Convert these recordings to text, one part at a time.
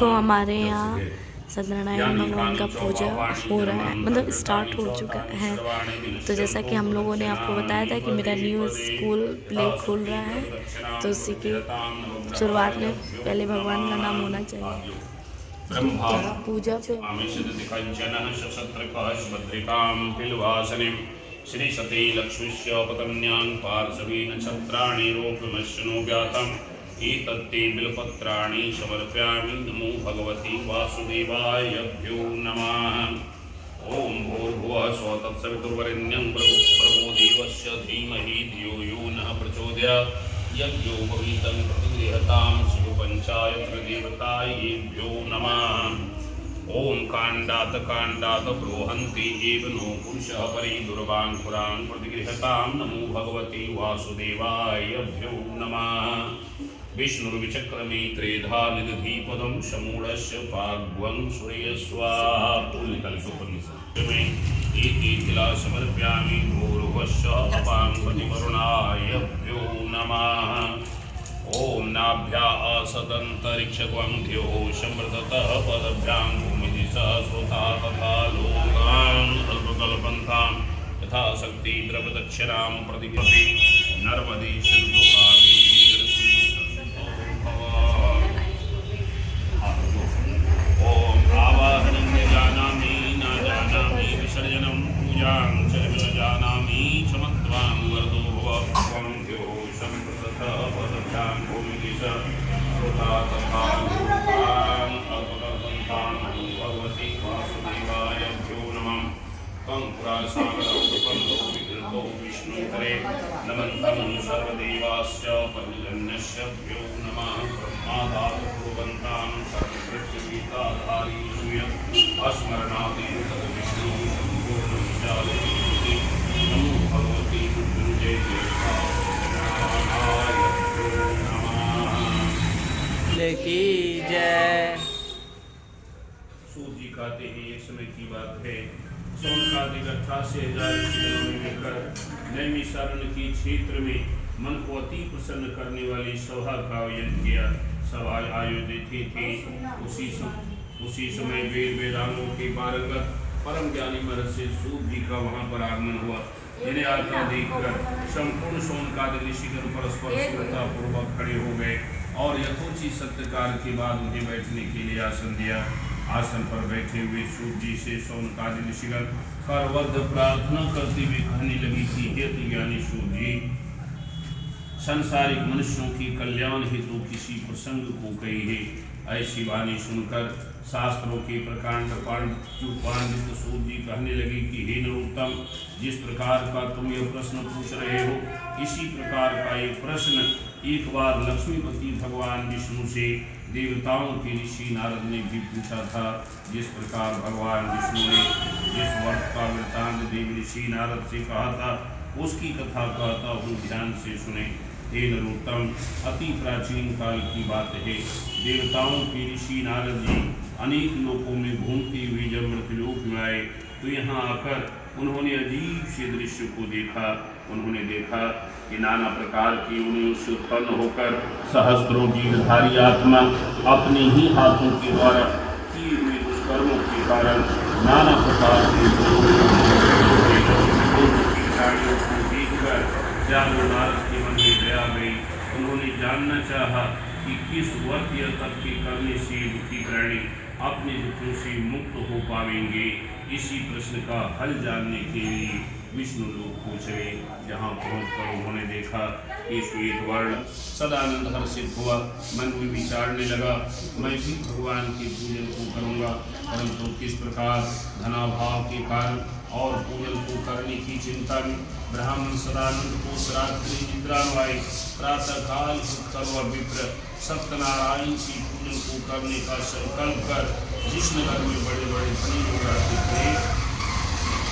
सो हमारे यहाँ सत्यनारायण भगवान का पूजा हो रहा है, मतलब स्टार्ट हो चुका है। तो जैसा कि हम लोगों ने आपको बताया था कि मेरा न्यू स्कूल प्ले खुल रहा है, तो उसी की शुरुआत में पहले भगवान का नाम होना चाहिए। पूजा पे श्री सती लक्ष्मीश्च पतन्यां पार्श्वेन छत्राणि रोपमश्नो व्यातम् एतत्ते बिल्पत्राणि समर्पयामि। नमो भगवते वासुदेवायभ्यो नमः। ओम भूर्भुवः स्वः तत्सवितुर्वरेण्यं भर्गो देवस्य धीमहि धियो यो नः प्रचोदयात्। यज्ञोपवीतं प्रतिगृहतां शिवपञ्चायत्र देवतायेभ्यो नमः। ओम काण्डात् काण्डात् बृहन्ति एव नो पुरुषः परि दुर्वाङ्कुरां प्रतिगृहतां। नमो भगवते वासुदेवायभ्यो नमः। विष्णुर्विचक्रमे त्रेधा निदधिपदं समूढस्य पाग्वं सूर्यस्वाहा। पुण्यकल्पनिषत्मे इति तिला समर्पयामि। भूर्भुवस्सः अपाङ्पतिवरुणायभ्यो नमः। ओम नाभ्या असदन्तरिक्षगं ध्योः समृद्धतः पदभ्यां भूमिदिशः श्रोता तथा लोकान् अल्पकल्पन्तां यथा शक्ति द्रवदक्षिणां प्रतिगति नर्मदे सिन्धु कावेरी आवाहनं न जानामि न जानामि विसर्जनं पूजां च न जानामि क्षमत्वां वरदो भवं ध्योः समृद्धतः पदभ्यां भूमिदिशः श्रोता तथा लोकान् अल्पकल्पन्तां भगवति वासुदेवायभ्यो नमः। कंकुरासागरं सुपन्दो विकृतो विष्णुकरे नमन्तं सर्वदेवास्य परिजन्यस्य भ्यो नमः। ब्रह्मादातु कुर्वन्तां सर्वपृथ्वीताधारी सूर्यम् अस्मरणादि तद्विष्णु सम्पूर्णविशालमूर्ति। नमो भगवते मृत्युञ्जय देवताभ्यो नमः। की जय। सूत जी कहते हैं एक समय की बात है, सोनकादिक 88,000 में मिलकर नैमिषारण्य के क्षेत्र में मन को अति प्रसन्न करने वाली सभा का आयोजन किया। सभा आयोजित थी उसी समय वेद वेदांगों के पारंगत परम ज्ञानी महर्षि सूत जी का वहाँ पर आगमन हुआ, जिन्हें आता देखकर संपूर्ण सोनकादिक ऋषिगण परस्पर श्रद्धापूर्वक खड़े हो गए और यथोचित सत्कार के बाद उन्हें बैठने के लिए आसन दिया। आसन पर बैठे हुए सूत जी से सोनकादिक ऋषिगण करबद्ध प्रार्थना करते हुए कहने लगी कि हे ज्ञानी सूत जी, संसारिक मनुष्यों के कल्याण हेतु किसी प्रसंग को कही है। ऐसी वाणी सुनकर शास्त्रों के प्रकांड पांडित सूत जी कहने लगे कि हे नरोत्तम, जिस प्रकार का तुम यह प्रश्न पूछ रहे हो, इसी प्रकार का एक प्रश्न एक बार लक्ष्मीपति भगवान विष्णु से देवताओं के ऋषि नारद ने भी पूछा था। जिस प्रकार भगवान विष्णु ने जिस वर्ष का वृत्तांत देव ऋषि नारद से कहा था, उसकी कथा कहता हूँ, ध्यान से सुने। हे नरोत्तम, अति प्राचीन काल की बात है। देवताओं के ऋषि नारद जी अनेक लोकों में घूमते हुए जब मृत्युलोक में आए तो यहाँ आकर उन्होंने अजीब से दृश्य को देखा। उन्होंने देखा कि नाना प्रकार की उन्हें से उत्पन्न होकर सहस्त्रों जीवधारी आत्मा अपने ही हाथों के द्वारा किए हुए दुष्कर्मों के कारण नाना प्रकार के प्राणियों को देखकर जानो नारद के मन में दया गई। उन्होंने जानना चाहा कि किस वर्ष यह तप के करने से दुखी प्राणी अपने दुखों से मुक्त हो पाएंगे। इसी प्रश्न का हल जानने के लिए विष्णु लोक पहुँचे। जहाँ पहुँचकर उन्होंने देखा कि श्वेत वर्ण सदानंद हर्षित हुआ। मन में विचारने लगा, मैं भी भगवान के पूजन को करूँगा, परंतु किस प्रकार धनाभाव के कारण और पूजन को करने की चिंता में ब्राह्मण सदानंद को रात्रि निद्रा नवाई। प्रातः काल सर्व विप्र सत्यनारायण की पूजन को करने का संकल्प कर जिस नगर में बड़े बड़े धनी लोग रहते थे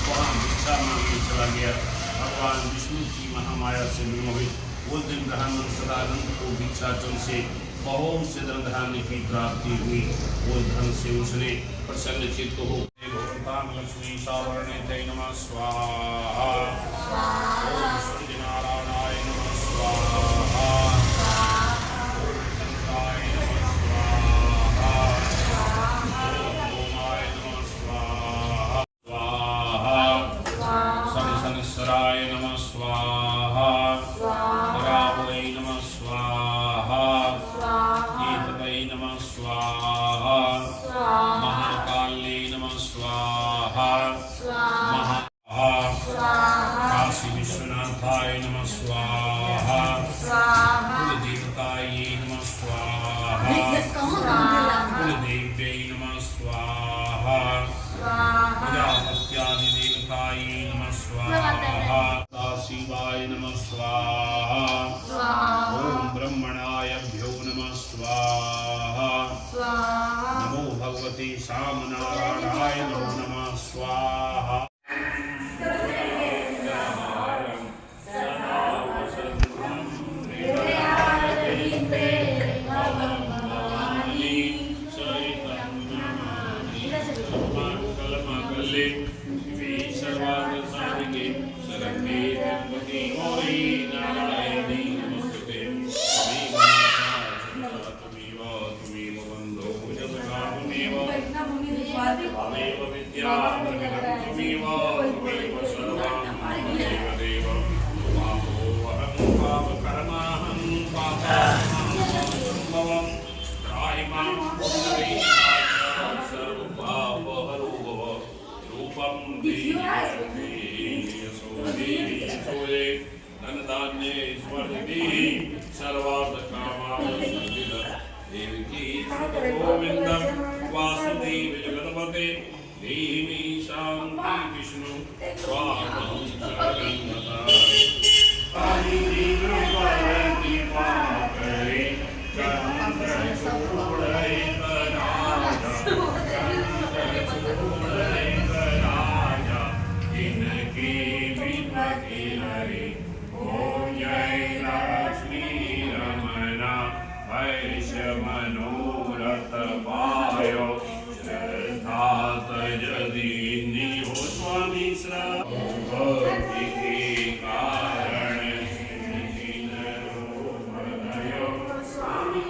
वहाँ भिक्षा मांगने चला गया। भगवान विष्णु की महामाया से विमोहित उस दिन ब्राह्मण सदानंद को भिक्षाचल से बहुत से धन धान्य की प्राप्ति हुई। उस धन से उसने प्रसन्न चित्त हो लक्ष्मी सावरणे तै नमः स्वाहा। ओम सूर्य नारायणाय नमः स्वाहा। ओम शंकराय नमः स्वाहा। ईश्वराय नमः स्वाहा रावै नमः स्वाहा गीतवै नमः स्वाहा महाकाल्यै नमः स्वाहा काशी विश्वनाथाय नमः स्वाहा कुलदेवतायै नमः स्वाहा कुलदेव्यै नमः स्वाहा प्रजापत्यादिदेवतायै नमः स्वाहा शिवाय नमः स्वाहा ओम ब्रह्मणायभ्यो नमः स्वाहा नमो भगवते सामनारायणाय नमः स्वाहा गोविंदम वासुदेव जगतपते देवी शांति विष्णु स्वाहं शरणमतारि पाहि जीवन पारति पाकरे चंद्र चूड़ै राजा इनके विपति हरि ओम जय लक्ष्मी रमणा वैश मनोरथ पायो श्रद्धा तजदीनि हो स्वामी भक्ति के कारण स्वामी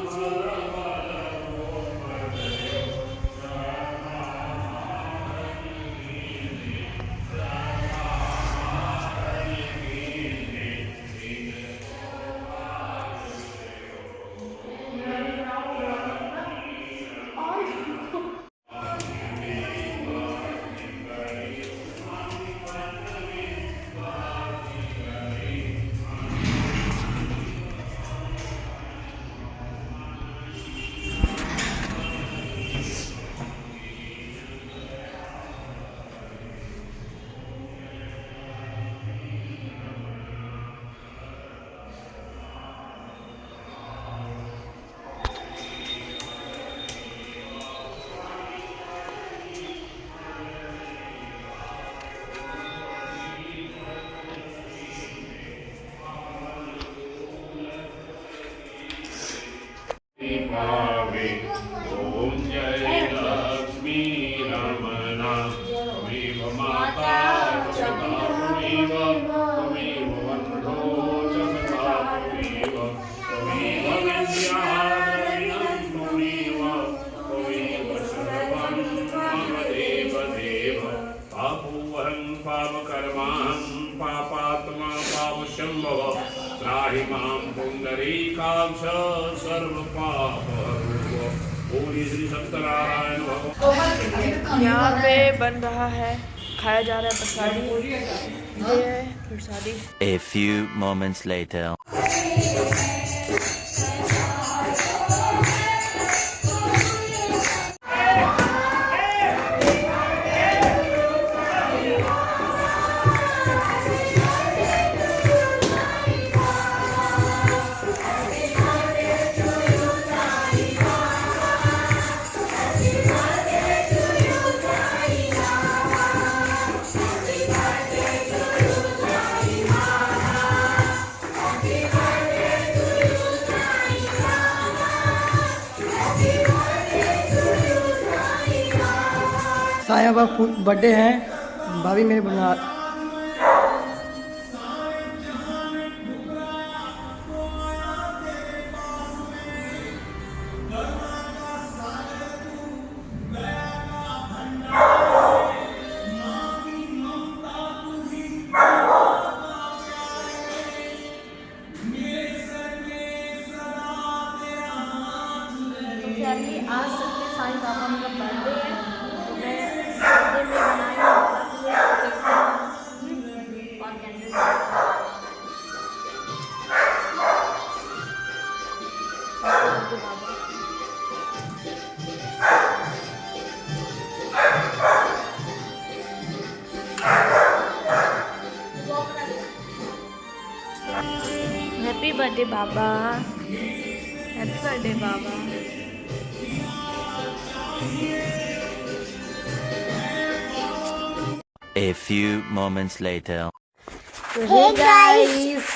भावे ओम जय लक्ष्मी रमणा त्वमेव माता च त्वमेव वन्धो च सदा त्वमेव विद्याधरणं त्वमेव सर्वं मम देव पापोऽहं पापकर्माहं पापात्मा पापशम्भव त्राहि मां पुण्डरीकाक्ष सर्वपापहरो बोलिए श्री सत्यनारायण भगवान। यहाँ पे बन रहा है, खाया जा रहा है प्रसादी। ये है प्रसादी। A few moments later. साया का बर्थडे है, भाभी मेरे बना happy birthday Baba, happy birthday Baba. A few moments later. तो हे गाइस,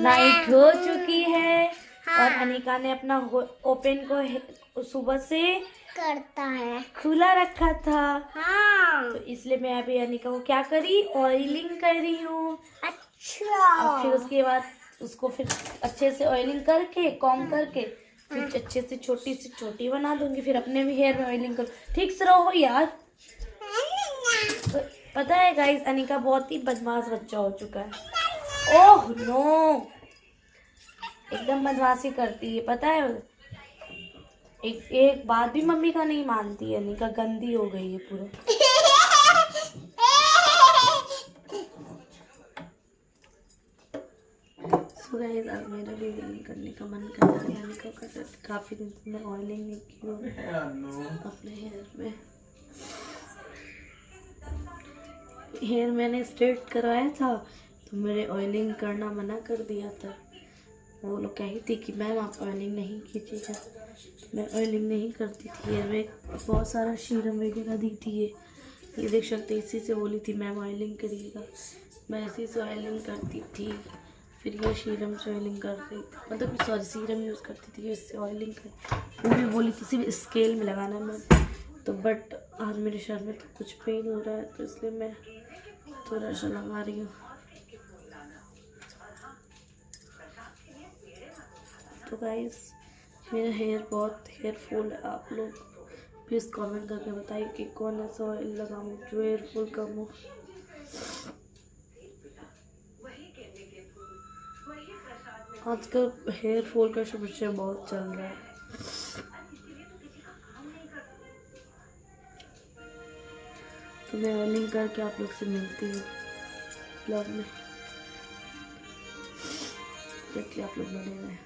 नाइट हो चुकी है और अनिका ने अपना ओपन को सुबह से करता है खुला रखा था। हाँ। तो इसलिए मैं अभी अनिका को क्या करी, ऑयलिंग कर रही हूँ। अच्छा। और फिर उसके बाद उसको फिर अच्छे से ऑयलिंग करके कॉम करके फिर अच्छे से छोटी सी छोटी बना दूंगी। फिर अपने भी हेयर में ऑयलिंग कर। ठीक से रहो यार। तो पता है गाइस, अनिका बहुत ही बदमाश बच्चा हो चुका है। ओह नो, एकदम बदमाशी करती है, पता है। एक बात भी मम्मी का नहीं मानती है। अनिका गंदी हो गई है पूरा। सो गाइस, आज मेरा भी ऑयलिंग करने का मन कर रहा है। अनिका का काफ़ी दिन से मैं ऑयलिंग नहीं की हूँ अपने हेयर मैंने स्ट्रेट करवाया था तो मेरे ऑयलिंग करना मना कर दिया था। वो लोग कही थी कि मैम आप ऑयलिंग नहीं कीजिएगा। मैं ऑयलिंग नहीं करती थी। हेयर में बहुत सारा सीरम वगैरह दी थी। ये देख सकते, इसी से बोली थी मैम ऑयलिंग करिएगा। मैं इसी से ऑयलिंग करती थी। फिर ये सीरम से ऑयलिंग कर रही थी, मतलब सॉरी सीरम यूज़ करती थी, इससे ऑयलिंग कर। वो भी बोली थी सिर्फ स्केल में लगाना है मैम। तो बट आज मेरे सर में तो कुछ पेन हो रहा है तो इसलिए मैं थोड़ा सा लगा रही हूँ। तो गाइस, मेरा हेयर बहुत हेयरफॉल है। आप लोग प्लीज़ कमेंट करके बताइए कि कौन ऐसा ऑयल लगाऊँ जो हेयरफॉल कम हो। आजकल हेयरफॉल का समस्या बहुत चल रहा है। तो मैं ऑयलिंग करके आप लोग से मिलती हूँ ब्लॉग में। देखिए आप लोग बने हुए हैं।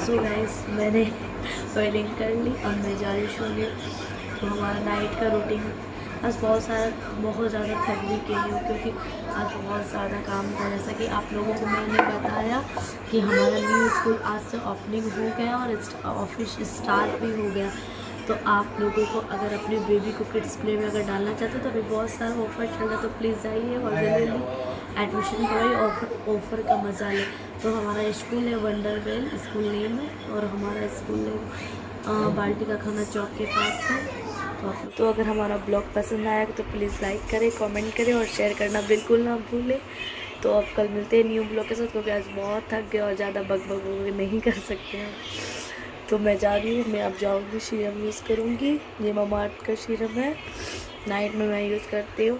सो गाइस, मैंने ऑयलिंग कर ली और मैं जा रही सोने। तो हमारा नाइट का रूटीन आज बहुत ज़्यादा थक भी गई हूँ क्योंकि आज बहुत ज़्यादा काम था। जैसा कि आप लोगों को मैंने बताया कि हमारा न्यू स्कूल आज से ओपनिंग हो गया और ऑफिस स्टार्ट भी हो गया। तो आप लोगों को अगर अपने बेबी को किड्स प्ले में अगर डालना चाहते हो तो अभी बहुत सारा ऑफर चल रहा है। तो प्लीज़ जाइए और जल्दी एडमिशन करवाइए, ऑफ़र का मज़ा लें। तो हमारा स्कूल है वंडरवेल स्कूल नेम है और हमारा स्कूल है बाल्टी का खाना चौक के पास है। तो अगर हमारा ब्लॉग पसंद आया तो प्लीज़ लाइक करें, कमेंट करें और शेयर करना बिल्कुल ना भूलें। तो अब कल मिलते हैं न्यू ब्लॉग के साथ, क्योंकि आज बहुत थक गए और ज़्यादा बक नहीं कर सकते हैं। तो मैं जा रही हूँ, मैं अब जाऊँगी, सीरम यूज़ करूँगी। ये मामाअर्थ का सीरम है, नाइट में मैं यूज़ करती हूँ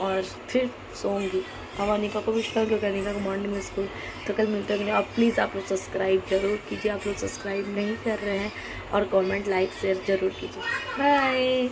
और फिर सोऊंगी। अब अनिका को भी शुरू क्योंकि अनिका को मॉर्निंग में स्कूल। तो कल मिलते हैं। अब प्लीज़ आप लोग सब्सक्राइब जरूर कीजिए, आप लोग सब्सक्राइब नहीं कर रहे हैं, और कमेंट लाइक शेयर ज़रूर कीजिए। बाय।